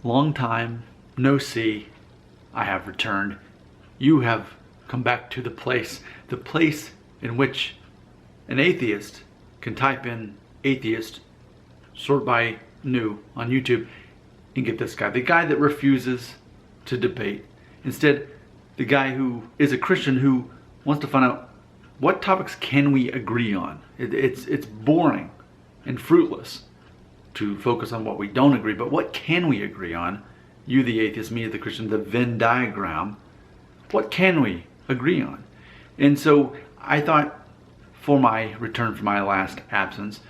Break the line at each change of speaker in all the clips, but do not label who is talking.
Long time, no see, I have returned. You have come back to the place in which an atheist can type in atheist, sort by new on YouTube, and get this guy. The guy that refuses to debate. Instead, the guy who is a Christian who wants to find out what topics can we agree on. It's boring and fruitless to focus on what we don't agree, but what can we agree on? You the atheist, me the Christian, the Venn diagram. What can we agree on? And so I thought, for my return from my last absence,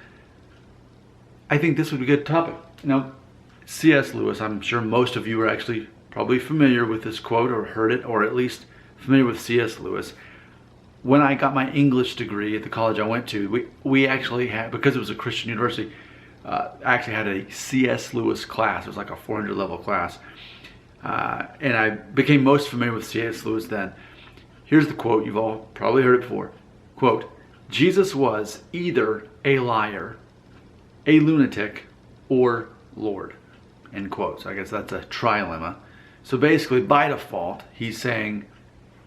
I think this would be a good topic. Now, C.S. Lewis, I'm sure most of you are actually probably familiar with this quote or heard it, or at least familiar with C.S. Lewis. When I got my English degree at the college I went to, we actually had, because it was a Christian university, I actually had a C.S. Lewis class. It was like a 400 level class. And I became most familiar with C.S. Lewis then. Here's the quote. You've all probably heard it before. Quote, "Jesus was either a liar, a lunatic, or Lord." End quote. So I guess that's a trilemma. So basically, by default, he's saying,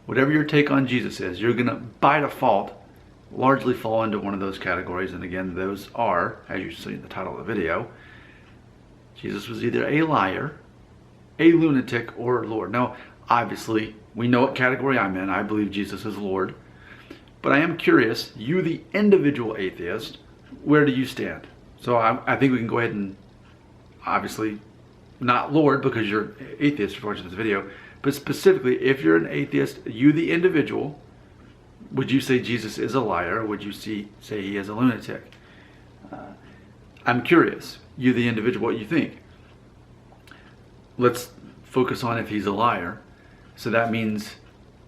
whatever your take on Jesus is, you're going to, by default, largely fall into one of those categories. And again, those are, as you see in the title of the video, Jesus was either a liar, a lunatic, or Lord. Now, obviously, we know what category I'm in. I believe Jesus is Lord. But I am curious, you the individual atheist, where do you stand? So I think we can go ahead and, obviously, not Lord because you're atheist if you're watching this video, but specifically, if you're an atheist, you the individual, would you say Jesus is a liar, or would you say he is a lunatic? I'm curious, you the individual, what you think. Let's focus on if he's a liar. So that means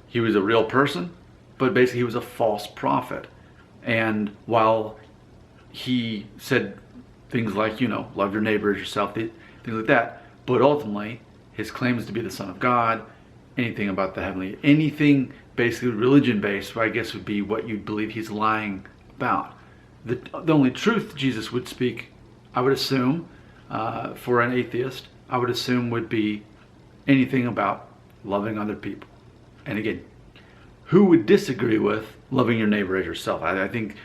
he was a real person, but basically he was a false prophet. And while he said things like, love your neighbor as yourself, things like that, but ultimately his claims to be the Son of God, anything about the heavenly, anything basically religion-based, I guess would be what you'd believe he's lying about. The only truth Jesus would speak, I would assume, for an atheist, I would assume would be anything about loving other people. And again, who would disagree with loving your neighbor as yourself? I think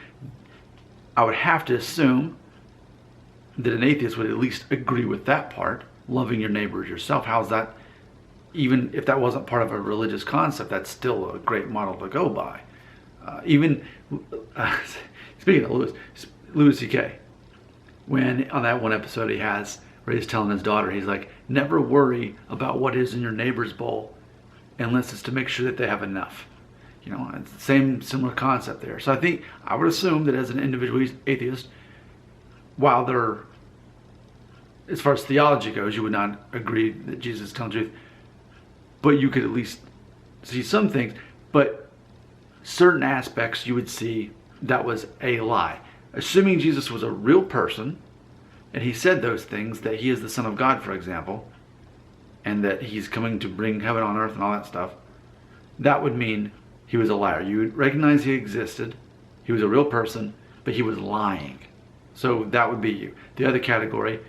I would have to assume that an atheist would at least agree with that part, loving your neighbor as yourself. How's that? Even if that wasn't part of a religious concept, that's still a great model to go by. Speaking of Louis C.K., when on that one episode he has, where he's telling his daughter, he's like, never worry about what is in your neighbor's bowl unless it's to make sure that they have enough. It's the same similar concept there. So I think I would assume that as an individual atheist, while they're, as far as theology goes, you would not agree that Jesus is telling the truth, but you could at least see some things, but certain aspects you would see that was a lie. Assuming Jesus was a real person, and he said those things, that he is the Son of God, for example, and that he's coming to bring heaven on earth and all that stuff, that would mean he was a liar. You would recognize he existed, he was a real person, but he was lying. So that would be you. The other category,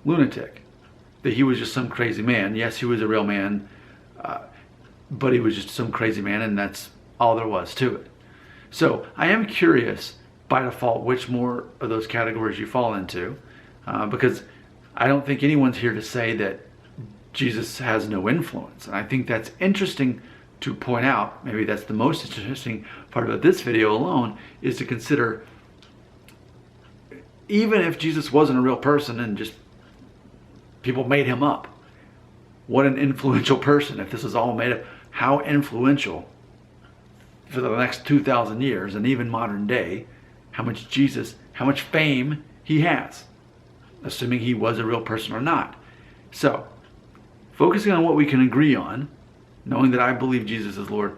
lunatic, that he was just some crazy man. Yes, he was a real man, but he was just some crazy man, and that's all there was to it. So I am curious, by default, which more of those categories you fall into, because I don't think anyone's here to say that Jesus has no influence. And I think that's interesting to point out. Maybe that's the most interesting part about this video alone, is to consider, even if Jesus wasn't a real person and just people made him up, what an influential person. If this is all made up, how influential for the next 2,000 years and even modern day, how much fame he has, assuming he was a real person or not. So, focusing on what we can agree on, knowing that I believe Jesus is Lord,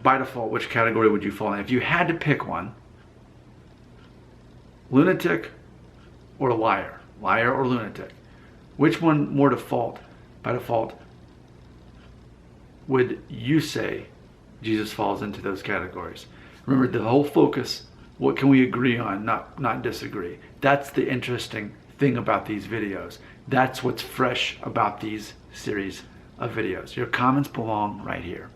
by default, which category would you fall in? If you had to pick one, lunatic or liar or lunatic, which one more by default, would you say Jesus falls into those categories? Remember, the whole focus, what can we agree on, not disagree. That's the interesting thing about these videos. That's what's fresh about these series of videos. Your comments belong right here.